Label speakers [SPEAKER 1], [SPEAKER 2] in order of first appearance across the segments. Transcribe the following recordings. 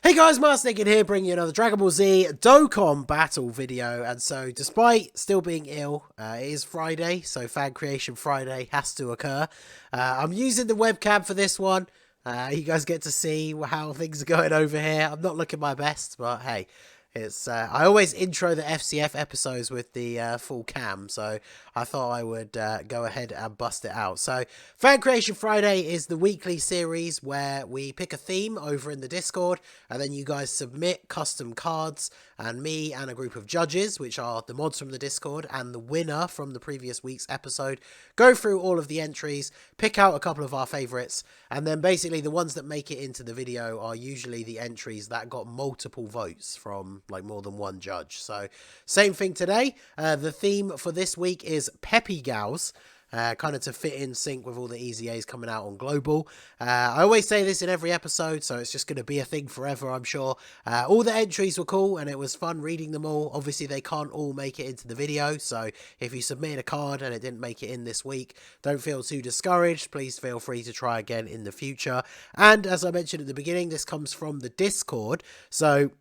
[SPEAKER 1] Hey guys, Marsnikin here, bringing you another Dragon Ball Z Dokkan battle video. And so, despite still being ill, it is Friday, so Fan Creation Friday has to occur. I'm using the webcam for this one. You guys get to see how things are going over here. I'm not looking my best, but hey, it's I always intro the FCF episodes with the full cam, so I thought I would go ahead and bust it out. So Fan Creation Friday is the weekly series where we pick a theme over in the Discord, and then you guys submit custom cards, and me and a group of judges, which are the mods from the Discord and the winner from the previous week's episode, go through all of the entries, pick out a couple of our favourites, and then basically the ones that make it into the video are usually the entries that got multiple votes from like more than one judge. So same thing today. The theme for this week is PEPPY GALS. Kind of to fit in sync with all the Easy A's coming out on Global. I always say this in every episode, so it's just going to be a thing forever, I'm sure. All the entries were cool, and it was fun reading them all. Obviously, they can't all make it into the video, so if you submitted a card and it didn't make it in this week, don't feel too discouraged. Please feel free to try again in the future. And as I mentioned at the beginning, this comes from the Discord, so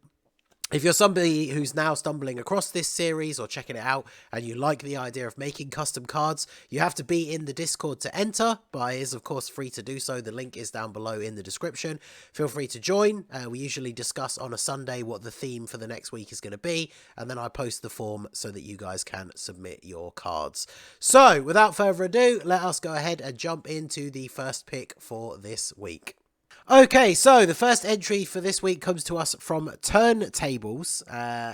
[SPEAKER 1] if you're somebody who's now stumbling across this series or checking it out and you like the idea of making custom cards, you have to be in the Discord to enter, but it is of course free to do so. The link is down below in the description. Feel free to join. We usually discuss on a Sunday what the theme for the next week is going to be, and then I post the form so that you guys can submit your cards. So without further ado, let us go ahead and jump into the first pick for this week. Okay, so the first entry for this week comes to us from Turntables,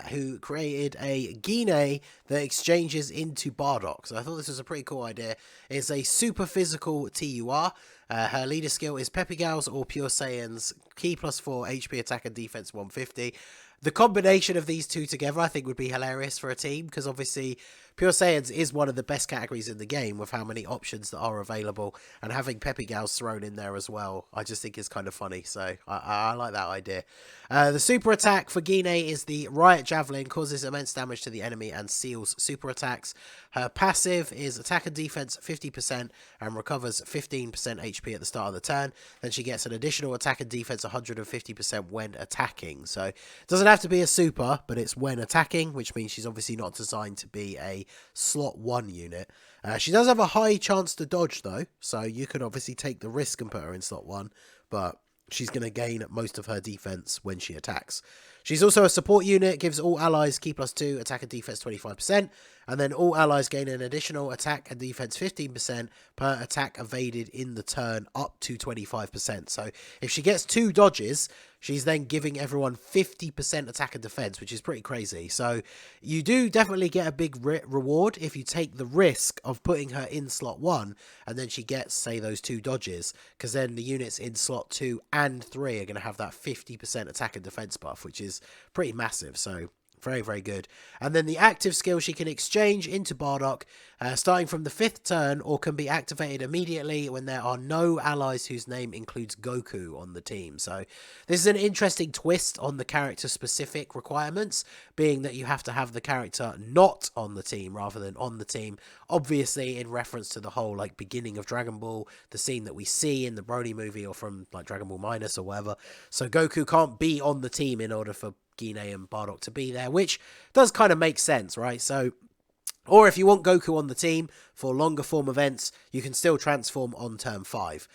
[SPEAKER 1] who created a Guinea that exchanges into Bardock. So I thought this was a pretty cool idea. It's a super physical TUR. Her leader skill is PEPPY GALS or Pure Saiyan's Ki +4 HP attack and defense 150. The combination of these two together I think would be hilarious for a team, because obviously Pure Saiyans is one of the best categories in the game with how many options that are available, and having PEPPY GALS thrown in there as well I just think is kind of funny, so I like that idea. The super attack for Guinea is the Riot Javelin, causes immense damage to the enemy and seals super attacks. Her passive is attack and defense 50% and recovers 15% HP at the start of the turn. Then she gets an additional attack and defense 150% when attacking. So it doesn't have to be a super, but it's when attacking, which means she's obviously not designed to be a slot 1 unit. She does have a high chance to dodge though, so you could obviously take the risk and put her in slot 1, but she's going to gain most of her defense when she attacks. She's also a support unit, gives all allies Ki +2, attack and defense 25%, and then all allies gain an additional attack and defense 15% per attack evaded in the turn up to 25%. So if she gets 2 dodges, she's then giving everyone 50% attack and defense, which is pretty crazy. So you do definitely get a big reward if you take the risk of putting her in slot 1 and then she gets, say, those 2 dodges, because then the units in slot 2 and 3 are going to have that 50% attack and defense buff, which is pretty massive. So very, very good. And then the active skill she can exchange into Bardock starting from the 5th turn, or can be activated immediately when there are no allies whose name includes Goku on the team. So this is an interesting twist on the character specific requirements, being that you have to have the character not on the team rather than on the team, obviously in reference to the whole like beginning of Dragon Ball, the scene that we see in the Broly movie or from like Dragon Ball Minus or whatever. So Goku can't be on the team in order for Guinea and Bardock to be there, which does kind of make sense, right? So, or if you want Goku on the team for longer form events, you can still transform on turn 5.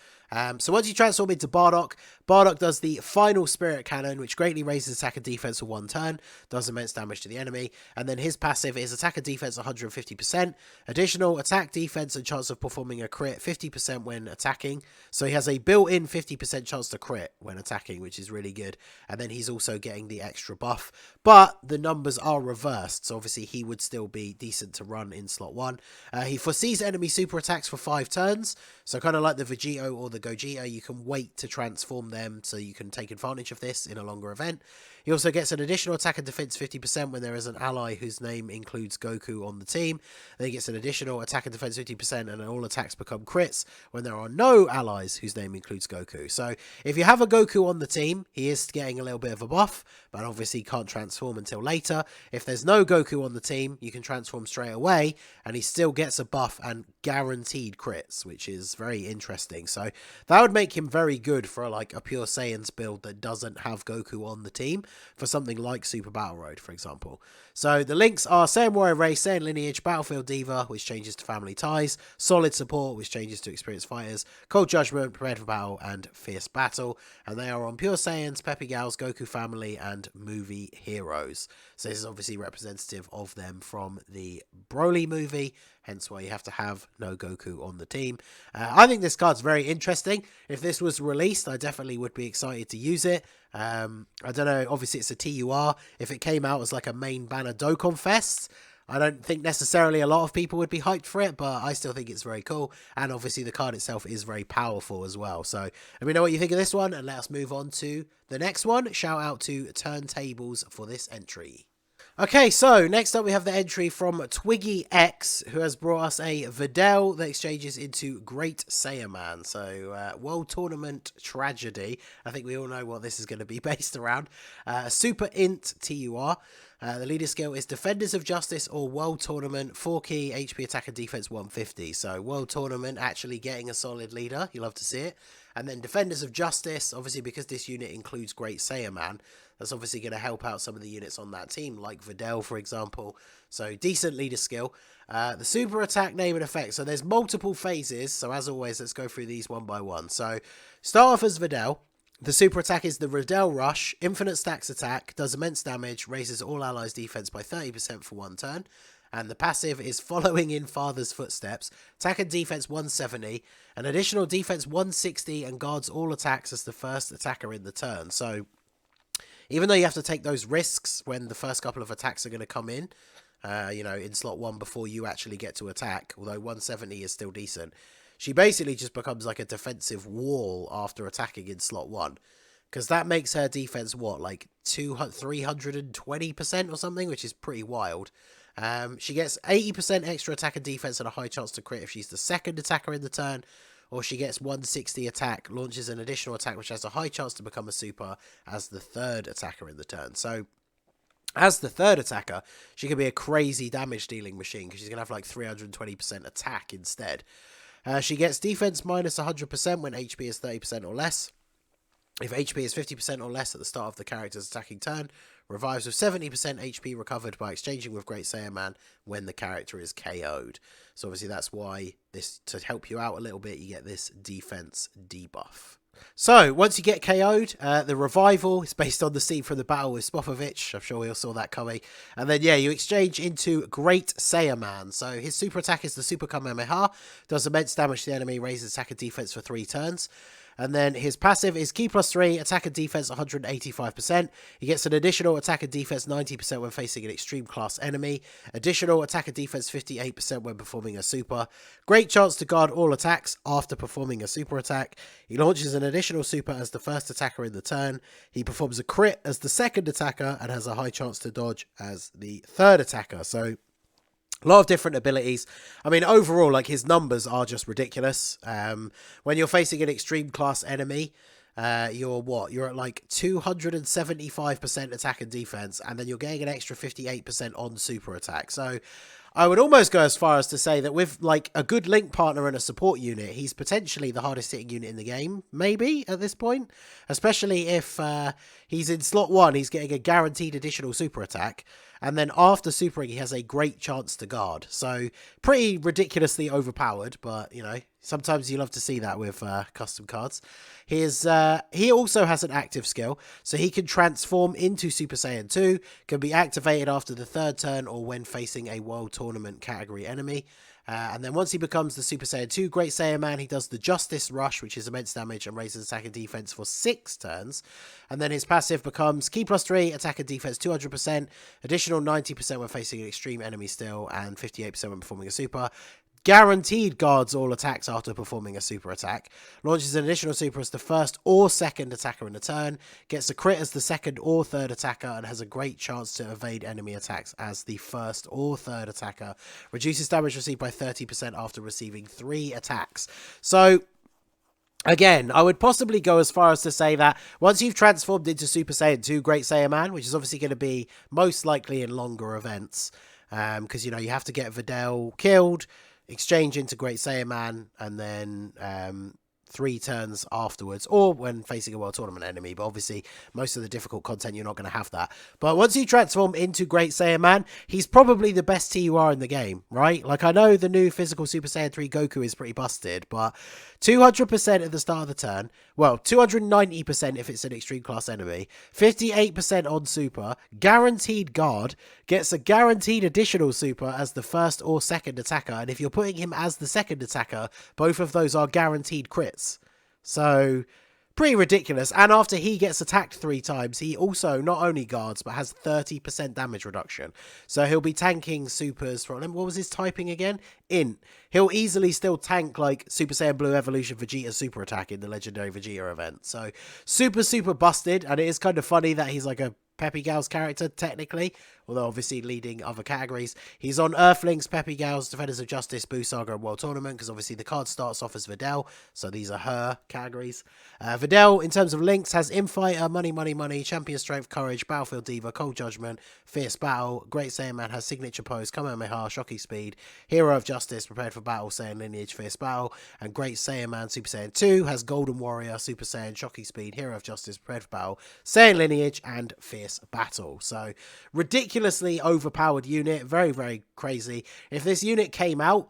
[SPEAKER 1] So once you transform into Bardock, Bardock does the final Spirit Cannon, which greatly raises attack and defense for 1 turn, does immense damage to the enemy, and then his passive is attack and defense 150%, additional attack, defense, and chance of performing a crit 50% when attacking. So he has a built-in 50% chance to crit when attacking, which is really good, and then he's also getting the extra buff, but the numbers are reversed, so obviously he would still be decent to run in slot 1. He foresees enemy super attacks for 5 turns, so kind of like the Vegito or the Gogeta, you can wait to transform them so you can take advantage of this in a longer event. He also gets an additional attack and defense 50% when there is an ally whose name includes Goku on the team. Then he gets an additional attack and defense 50% and all attacks become crits when there are no allies whose name includes Goku. So if you have a Goku on the team, he is getting a little bit of a buff, but obviously can't transform until later. If there's no Goku on the team, you can transform straight away and he still gets a buff and guaranteed crits, which is very interesting. So that would make him very good for like a Pure Saiyans build that doesn't have Goku on the team for something like Super Battle Road, for example. So the links are Saiyan Warrior Race, Saiyan Lineage, Battlefield Diva, which changes to Family Ties, Solid Support, which changes to Experienced Fighters, Cold Judgment, Prepared for Battle, and Fierce Battle. And they are on Pure Saiyans, Peppy Gals, Goku Family, and Movie Heroes. So this is obviously representative of them from the Broly movie, hence why you have to have no Goku on the team. I think this card's very interesting. If this was released, I definitely would be excited to use it. I don't know, obviously it's a TUR. If it came out as like a main banner Dokkan Fest, I don't think necessarily a lot of people would be hyped for it, but I still think it's very cool. And obviously the card itself is very powerful as well. So let me know what you think of this one, and let us move on to the next one. Shout out to Turntables for this entry. Okay, so next up we have the entry from twiggyx, who has brought us a Videl that exchanges into Great Saiyaman. So, World Tournament Tragedy. I think we all know what this is going to be based around. Super Int TUR. The leader skill is Defenders of Justice or World Tournament, 4 key, HP attack and defense 150. So, World Tournament actually getting a solid leader. You love to see it. And then Defenders of Justice, obviously because this unit includes Great Saiyaman, that's obviously going to help out some of the units on that team, like Videl, for example. So, decent leader skill. The super attack, name and effect. So, there's multiple phases. So, as always, let's go through these one by one. So, start off as Videl. The super attack is the Videl Rush. Infinite stacks attack, does immense damage, raises all allies' defense by 30% for 1 turn. And the passive is Following in Father's Footsteps. Attack and defense 170. An additional defense 160 and guards all attacks as the first attacker in the turn. So, even though you have to take those risks when the first couple of attacks are going to come in, you know, in slot 1 before you actually get to attack, although 170 is still decent, she basically just becomes like a defensive wall after attacking in slot 1. Because that makes her defense, what, like 320% or something, which is pretty wild. She gets 80% extra attack and defense and a high chance to crit if she's the second attacker in the turn. Or she gets 160 attack, launches an additional attack which has a high chance to become a super as the third attacker in the turn. So, as the third attacker, she can be a crazy damage dealing machine because she's going to have like 320% attack instead. She gets defense minus 100% when HP is 30% or less. If HP is 50% or less at the start of the character's attacking turn, revives with 70% HP recovered by exchanging with Great Saiyaman when the character is KO'd. So obviously that's why this, to help you out a little bit, you get this defense debuff. So, once you get KO'd, the revival is based on the scene from the battle with Spopovich. I'm sure we all saw that coming. And then, yeah, you exchange into Great Saiyaman. So, his super attack is the Super Kamehameha. Does immense damage to the enemy, raises attack and defense for 3 turns. And then his passive is Ki +3, attack and defense 185%. He gets an additional attack and defense 90% when facing an extreme class enemy. Additional attack and defense 58% when performing a super. Great chance to guard all attacks after performing a super attack. He launches an additional super as the first attacker in the turn. He performs a crit as the second attacker and has a high chance to dodge as the third attacker. So, a lot of different abilities. I mean, overall, like, his numbers are just ridiculous. When you're facing an extreme class enemy, you're what? You're at like 275% attack and defense, and then you're getting an extra 58% on super attack. So I would almost go as far as to say that with like a good link partner and a support unit, he's potentially the hardest hitting unit in the game, maybe at this point. Especially if he's in slot 1, he's getting a guaranteed additional super attack. And then after supering, he has a great chance to guard. So, pretty ridiculously overpowered, but, you know, sometimes you love to see that with custom cards. He also has an active skill, so he can transform into Super Saiyan 2, can be activated after the third turn or when facing a World Tournament category enemy. And then once he becomes the Super Saiyan 2 Great Saiyaman, he does the Justice Rush, which is immense damage and raises attack and defense for 6 turns. And then his passive becomes Ki +3, attack and defense 200%, additional 90% when facing an extreme enemy still, and 58% when performing a super. Guaranteed guards all attacks after performing a super attack. Launches an additional super as the first or second attacker in the turn. Gets a crit as the second or third attacker and has a great chance to evade enemy attacks as the first or third attacker. Reduces damage received by 30% after receiving 3 attacks. So, again, I would possibly go as far as to say that once you've transformed into Super Saiyan 2 Great Saiyaman, which is obviously going to be most likely in longer events, because, you know, you have to get Videl killed, exchange into Great Saiyaman, and then 3 turns afterwards, or when facing a World Tournament enemy, but obviously most of the difficult content you're not going to have that. But once you transform into Great Saiyan Man, he's probably the best TUR in the game, right? Like, I know the new physical Super Saiyan 3 Goku is pretty busted, but 200% at the start of the turn, well, 290% if it's an extreme class enemy, 58% on super, guaranteed guard, gets a guaranteed additional super as the first or second attacker, and if you're putting him as the second attacker, both of those are guaranteed crits. So, pretty ridiculous. And after he gets attacked 3 times, he also not only guards, but has 30% damage reduction. So he'll be tanking supers from, what was his typing again? Int. He'll easily still tank like Super Saiyan Blue Evolution Vegeta's super attack in the Legendary Vegeta event. So super busted, and it is kind of funny that he's like a PEPPY GALS character, technically, although obviously leading other categories. He's on Earthlings, PEPPY GALS, Defenders of Justice, Boo Saga, and World Tournament, because obviously the card starts off as Videl, so these are her categories. Videl, in terms of links, has Infighter, Money, Champion Strength, Courage, Battlefield Diva, Cold Judgment, Fierce Battle. Great Saiyan Man has Signature Pose, Kamehameha, Shocky Speed, Hero of Justice, Prepared for Battle, Saiyan Lineage, Fierce Battle, and Great Saiyan Man Super Saiyan 2 has Golden Warrior, Super Saiyan, Shocky Speed, Hero of Justice, Prepared for Battle, Saiyan Lineage, and Fierce Battle. So, ridiculously overpowered unit, very crazy. If this unit came out,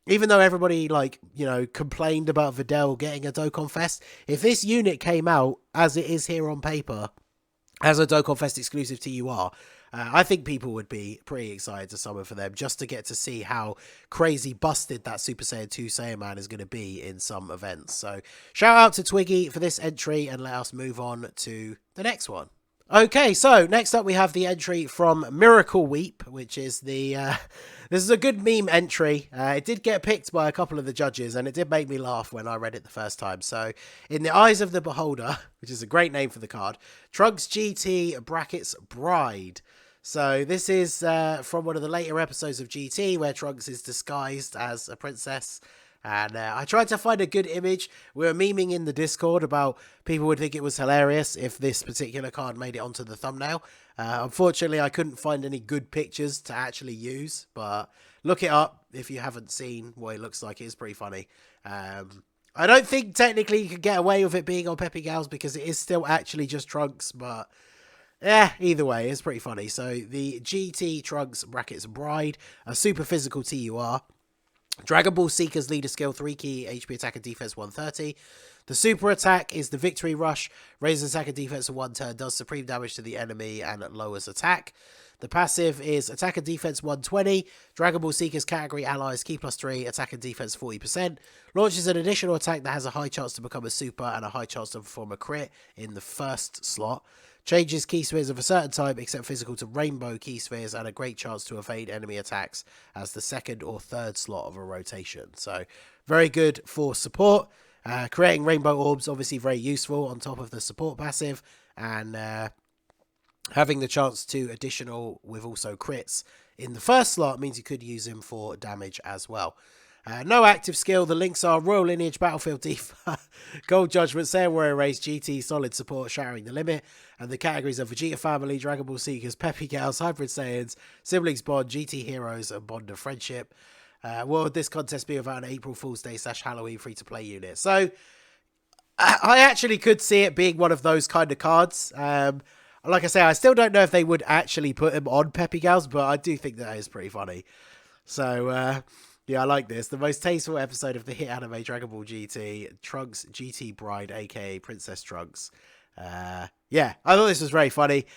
[SPEAKER 1] even though everybody, like, you know, complained about Videl getting a Dokkan Fest, if this unit came out as it is here on paper, as a Dokkan Fest exclusive TUR, I think people would be pretty excited to summon for them, just to get to see how crazy busted that Super Saiyan 2 Saiyan Man is going to be in some events. So, shout out to Twiggy for this entry, and let us move on to the next one. Okay, so next up we have the entry from miracleweep, which is the, this is a good meme entry. It did get picked by a couple of the judges, and it did make me laugh when I read it the first time. So, in the eyes of the beholder, which is a great name for the card, Trunks GT brackets Bride. So this is from one of the later episodes of GT where Trunks is disguised as a princess. And I tried to find a good image. We were memeing in the Discord about people would think it was hilarious if this particular card made it onto the thumbnail. Unfortunately, I couldn't find any good pictures to actually use, but look it up if you haven't seen what it looks like. It is pretty funny. I don't think technically you could get away with it being on PEPPY GALS because it is still actually just Trunks, but yeah, either way, it's pretty funny. So the GT Trunks brackets Bride, a super physical TUR. Dragon Ball Seeker's leader skill, 3 key, HP attack and defense 130. The super attack is the Victory Rush, raises attack and defense for 1 turn, does supreme damage to the enemy and lowers attack. The passive is attack and defense 120. Dragon Ball Seeker's category allies key +3, attack and defense 40%. Launches an additional attack that has a high chance to become a super and a high chance to perform a crit in the first slot. Changes key spheres of a certain type except physical to rainbow key spheres and a great chance to evade enemy attacks as the second or third slot of a rotation. So very good for support. Creating rainbow orbs obviously very useful on top of the support passive, and having the chance to additional with also crits in the first slot means you could use him for damage as well. No active skill. The links are Royal Lineage, Battlefield Diva, Gold Judgment, Saiyan Warrior Race, GT, Solid Support, Shattering the Limit, and the categories are Vegeta Family, Dragon Ball Seekers, PEPPY GALS, Hybrid Saiyans, Siblings Bond, GT Heroes, and Bond of Friendship. What would this contest be without an April Fool's Day / Halloween free-to-play unit? So, I actually could see it being one of those kind of cards. Like I say, I still don't know if they would actually put him on PEPPY GALS, but I do think that is pretty funny. So, yeah, I like this. The most tasteful episode of the hit anime Dragon Ball GT, Trunks GT Bride, aka Princess Trunks. Yeah, I thought this was very funny.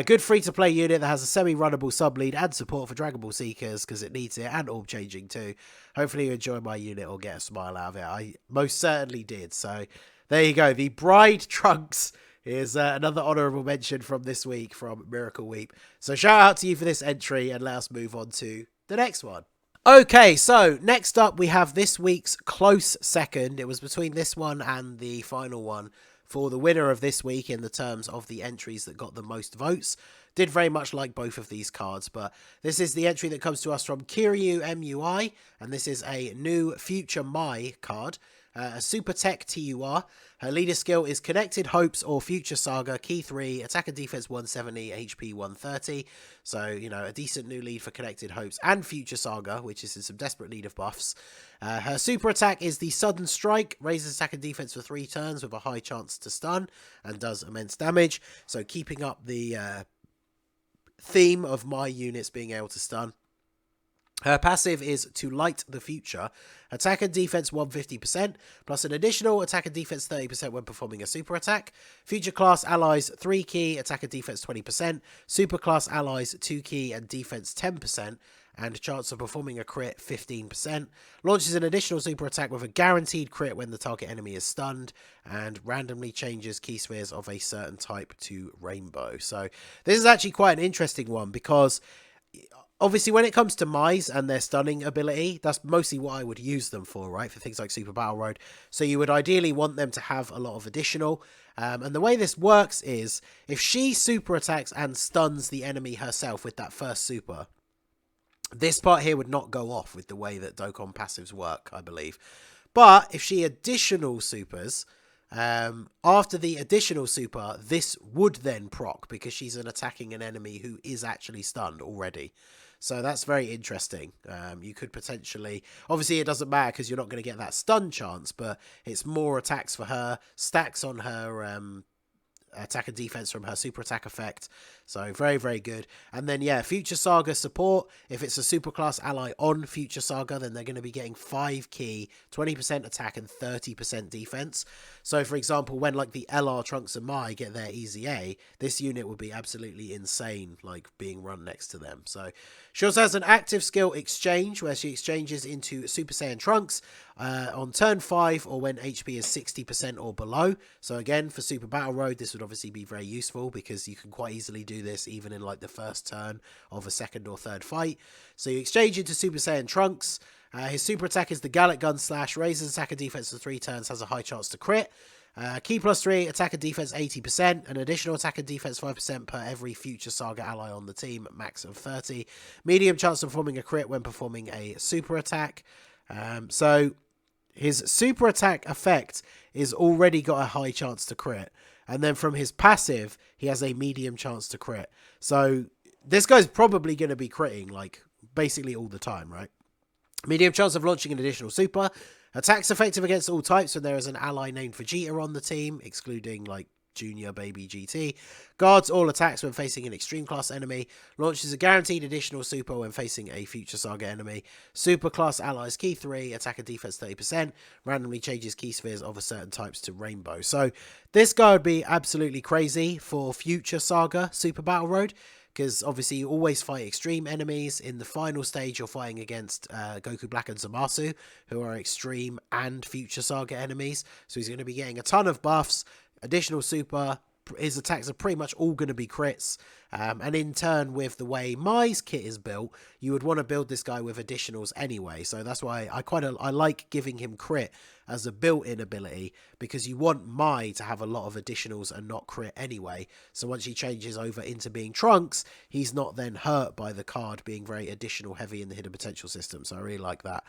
[SPEAKER 1] Good free-to-play unit that has a semi-runnable sub-lead and support for Dragon Ball Seekers because it needs it, and orb changing too. Hopefully you enjoy my unit or get a smile out of it. I most certainly did. So there you go. The Bride Trunks is another honourable mention from this week from miracleweep. So shout out to you for this entry, and let us move on to the next one. Okay, so next up we have this week's close second. It was between this one and the final one for the winner of this week in the terms of the entries that got the most votes. Did very much like both of these cards, but this is the entry that comes to us from kiryumui, and this is a new Future Mai card. a super tech TUR. Her leader skill is Connected Hopes or Future Saga, key 3, attack and defense 170, HP 130. So, you know, a decent new lead for Connected Hopes and Future Saga, which is in some desperate need of buffs. Her super attack is the Sudden Strike, raises attack and defense for 3 turns with a high chance to stun, and does immense damage. So keeping up the theme of my units being able to stun. Her passive is To Light the Future. Attack and defense 150%, plus an additional attack and defense 30% when performing a super attack. Future class allies 3 key, attack and defense 20%. Super class allies 2 key and defense 10%. And chance of performing a crit 15%. Launches an additional super attack with a guaranteed crit when the target enemy is stunned. And randomly changes key spheres of a certain type to rainbow. So this is actually quite an interesting one, because obviously, when it comes to Mize and their stunning ability, that's mostly what I would use them for, right? For things like Super Battle Road. So you would ideally want them to have a lot of additional. And the way this works is, if she super attacks and stuns the enemy herself with that first super, this part here would not go off with the way that Dokkan passives work, I believe. But if she additional supers, after the additional super, this would then proc, because she's attacking an enemy who is actually stunned already. So that's very interesting. You could potentially, obviously it doesn't matter because you're not going to get that stun chance, but it's more attacks for her, stacks on her attack and defense from her super attack effect. So very, very good. And then, yeah, Future Saga support. If it's a super class ally on Future Saga, then they're going to be getting 5 key, 20% attack and 30% defense. So, for example, when like the LR Trunks and Mai get their Easy A, this unit would be absolutely insane, like being run next to them. So she also has an active skill exchange, where she exchanges into Super Saiyan Trunks on turn 5 or when HP is 60% or below. So again, for Super Battle Road, this would obviously be very useful, because you can quite easily do this even in like the first turn of a second or third fight. So you exchange into Super Saiyan Trunks. His super attack is the Gallic Gun Slash, raises attack and defense for 3 turns, has a high chance to crit. Key +3, attack and defense 80%, an additional attack and defense 5% per every Future Saga ally on the team, max of 30. Medium chance of performing a crit when performing a super attack. So his super attack effect is already got a high chance to crit. And then from his passive, he has a medium chance to crit. So this guy's probably going to be critting like basically all the time, right? Medium chance of launching an additional super. Attacks effective against all types when there is an ally named Vegeta on the team, excluding like Junior Baby GT. Guards all attacks when facing an extreme class enemy. Launches a guaranteed additional super when facing a Future Saga enemy. Super class allies key 3, attack and defense 30%. Randomly changes key spheres of a certain types to rainbow. So this guy would be absolutely crazy for Future Saga Super Battle Road, because obviously you always fight extreme enemies. In the final stage, you're fighting against Goku Black and Zamasu, who are extreme and Future Saga enemies. So he's going to be getting a ton of buffs, additional super. His attacks are pretty much all going to be crits. And in turn, with the way Mai's kit is built, you would want to build this guy with additionals anyway. So that's why I like giving him crit as a built-in ability, because you want Mai to have a lot of additionals and not crit anyway. So once he changes over into being Trunks, he's not then hurt by the card being very additional heavy in the hidden potential system. So I really like that.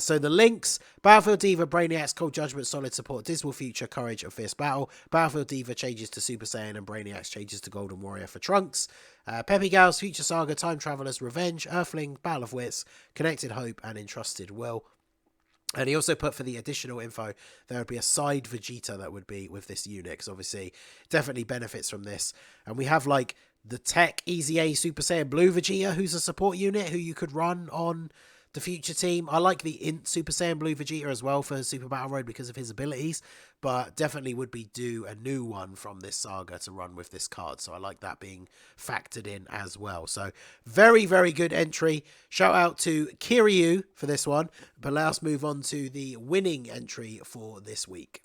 [SPEAKER 1] So the links: Battlefield Diva, Brainiacs, Cold Judgment, Solid Support, Dismal Future, Courage, and Fierce Battle. Battlefield Diva changes to Super Saiyan, and Brainiacs changes to Golden Warrior for Trunks. PEPPY, GALS, Future Saga, Time Travelers, Revenge, Earthling, Battle of Wits, Connected Hope, and Entrusted Will. And he also put, for the additional info, there would be a side Vegeta that would be with this unit, because obviously definitely benefits from this. And we have like the Tech Easy A Super Saiyan Blue Vegeta, who's a support unit who you could run on the future team. I like the Int Super Saiyan Blue Vegeta as well for Super Battle Road because of his abilities, but definitely would be due a new one from this saga to run with this card. So I like that being factored in as well. So very, very good entry. Shout out to Kiryu for this one, but let us move on to the winning entry for this week.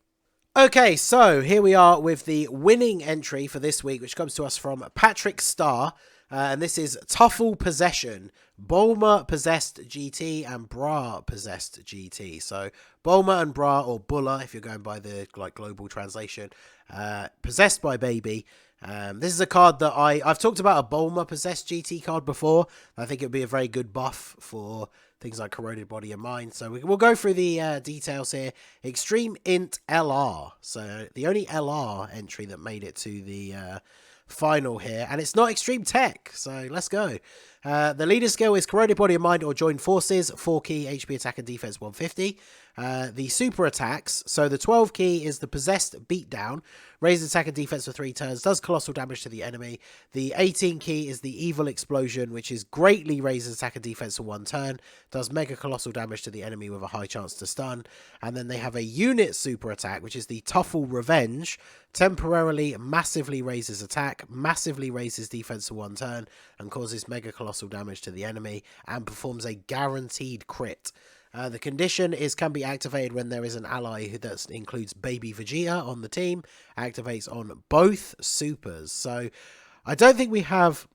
[SPEAKER 1] Okay, so here we are with the winning entry for this week, which comes to us from Patrick Starr. And this is Tuffle Possession, Bulma Possessed GT, and Bra Possessed GT. So Bulma and Bra, or Bulla if you're going by the like global translation, possessed by Baby. This is a card that I've talked about a Bulma Possessed GT card before. I think it would be a very good buff for things like Corroded Body and Mind. So we'll go through the details here. Extreme Int LR. So the only LR entry that made it to the final here, and it's not Extreme Tech, so let's go. The leader skill is Corroded Body and Mind or Join Forces, 4 key, HP attack and defense 150. The super attacks, so the 12 key is the Possessed Beatdown, raises attack and defense for 3 turns, does colossal damage to the enemy. The 18 key is the Evil Explosion, which is greatly raises attack and defense for 1 turn, does mega colossal damage to the enemy with a high chance to stun. And then they have a unit super attack, which is the Tuffle Revenge, temporarily massively raises attack, massively raises defense for 1 turn, and causes mega colossal damage to the enemy, and performs a guaranteed crit. The condition is can be activated when there is an ally that includes Baby Vegeta on the team. Activates on both supers. So I don't think we have...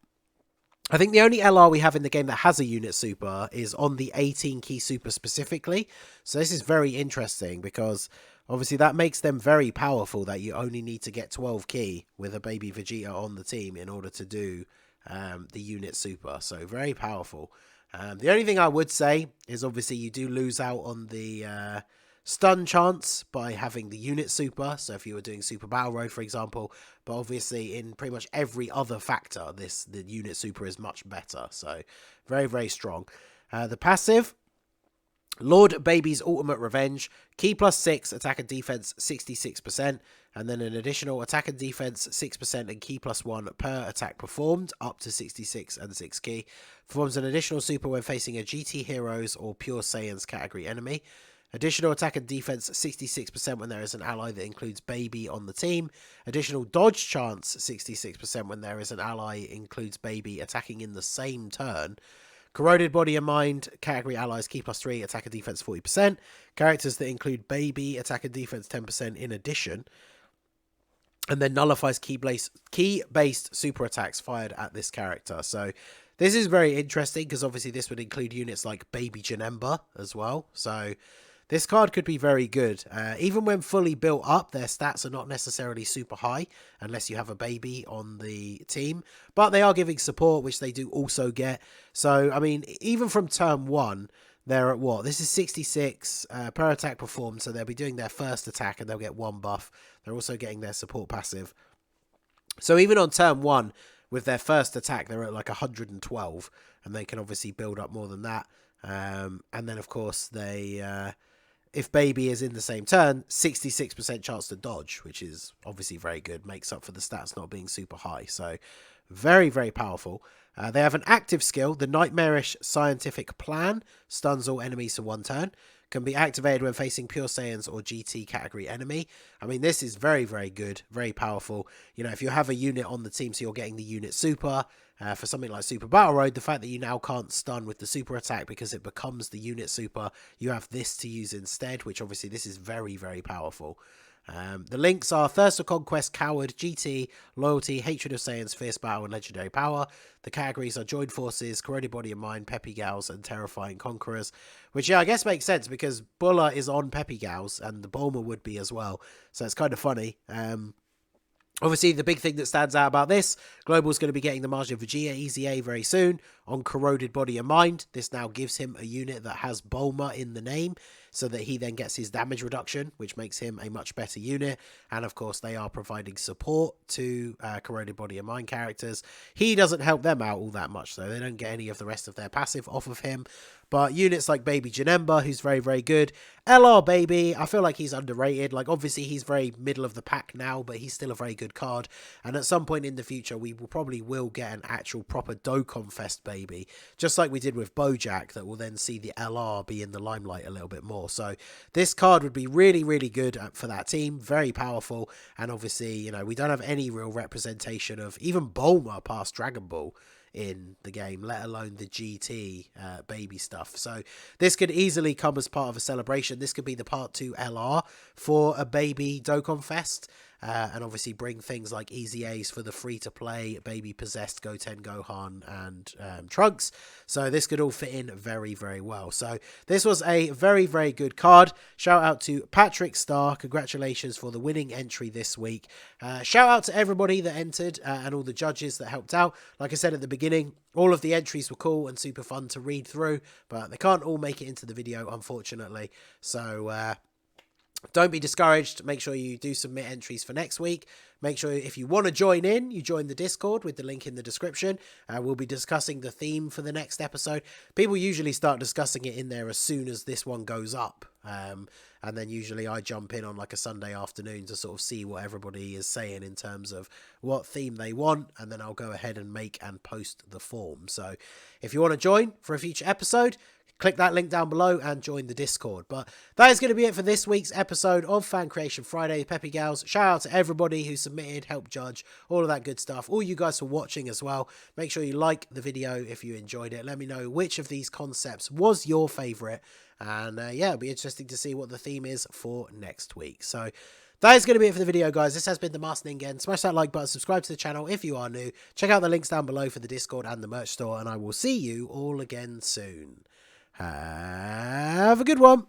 [SPEAKER 1] I think the only LR we have in the game that has a unit super is on the 18 key super specifically. So this is very interesting because obviously that makes them very powerful, that you only need to get 12 key with a Baby Vegeta on the team in order to do the unit super. So very powerful. The only thing I would say is obviously you do lose out on the stun chance by having the unit super. So if you were doing Super Battle Road, for example, but obviously in pretty much every other factor, the unit super is much better. So very, very strong. The passive, Lord Baby's Ultimate Revenge, key +6, attack and defense 66%, and then an additional attack and defense 6% and key +1 per attack performed, up to 66 and 6 key. Performs an additional super when facing a GT Heroes or Pure Saiyans category enemy. Additional attack and defense 66% when there is an ally that includes Baby on the team. Additional dodge chance 66% when there is an ally includes Baby attacking in the same turn. Corroded Body and Mind category allies key +3, attack and defense 40%. Characters that include Baby, attack and defense 10% in addition. And then nullifies key-based super attacks fired at this character. So this is very interesting because obviously this would include units like Baby Janemba as well. So this card could be very good. Even when fully built up, their stats are not necessarily super high unless you have a Baby on the team. But they are giving support, which they do also get. So, I mean, even from turn 1, they're at what? This is 66 per attack performed, so they'll be doing their first attack and they'll get 1 buff. They're also getting their support passive. So even on turn 1, with their first attack, they're at like 112, and they can obviously build up more than that. And then, of course, they... if Baby is in the same turn, 66% chance to dodge, which is obviously very good. Makes up for the stats not being super high. So very, very powerful. They have an active skill. The Nightmarish Scientific Plan stuns all enemies for 1 turn. Can be activated when facing Pure Saiyans or GT category enemy. I mean, this is very, very good. Very powerful. You know, if you have a unit on the team, so you're getting the unit super... for something like Super Battle Road, the fact that you now can't stun with the super attack because it becomes the unit super, you have this to use instead, which obviously this is very, very powerful. The links are Thirst of Conquest, Coward, GT, Loyalty, Hatred of Saiyans, Fierce Battle, and Legendary Power. The categories are Joined Forces, Corroded Body and Mind, Peppy Gals, and Terrifying Conquerors. Which, yeah, I guess makes sense because Buller is on Peppy Gals, and the Bulma would be as well. So it's kind of funny. Obviously, the big thing that stands out about this, Global's going to be getting the Majin Vegeta Easy A very soon on Corroded Body and Mind. This now gives him a unit that has Bulma in the name, so that he then gets his damage reduction, which makes him a much better unit. And of course, they are providing support to Corroded Body and Mind characters. He doesn't help them out all that much, though. They don't get any of the rest of their passive off of him. But units like Baby Janemba, who's very, very good. LR Baby, I feel like he's underrated. Like, obviously, he's very middle of the pack now, but he's still a very good card. And at some point in the future, we probably will get an actual proper Dokkan Fest Baby, just like we did with Bojack, that will then see the LR be in the limelight a little bit more. So this card would be really, really good for that team. Very powerful. And obviously, you know, we don't have any real representation of even Bulma past Dragon Ball in the game, let alone the GT Baby stuff. So this could easily come as part of a celebration. This could be the part 2 LR for a Baby Dokkan Fest. and obviously bring things like Easy Ace for the free-to-play Baby Possessed Goten Gohan and Trunks. So this could all fit in very, very well. So this was a very, very good card. Shout out to Patrick Starr. Congratulations for the winning entry this week. Shout out to everybody that entered and all the judges that helped out. Like I said at the beginning, all of the entries were cool and super fun to read through, but they can't all make it into the video, unfortunately. So don't be discouraged. Make sure you do submit entries for next week. Make sure if you want to join in, you join the Discord with the link in the description. We'll be discussing the theme for the next episode. People usually start discussing it in there as soon as this one goes up. And then usually I jump in on like a Sunday afternoon to sort of see what everybody is saying in terms of what theme they want. And then I'll go ahead and make and post the form. So if you want to join for a future episode, click that link down below and join the Discord. But that is going to be it for this week's episode of Fan Creation Friday. Peppy Gals, shout out to everybody who submitted, helped judge, all of that good stuff. All you guys for watching as well. Make sure you like the video if you enjoyed it. Let me know which of these concepts was your favourite. And yeah, it'll be interesting to see what the theme is for next week. So that is going to be it for the video, guys. This has been the Master Ningen. Smash that like button, subscribe to the channel if you are new. Check out the links down below for the Discord and the merch store. And I will see you all again soon. Have a good one.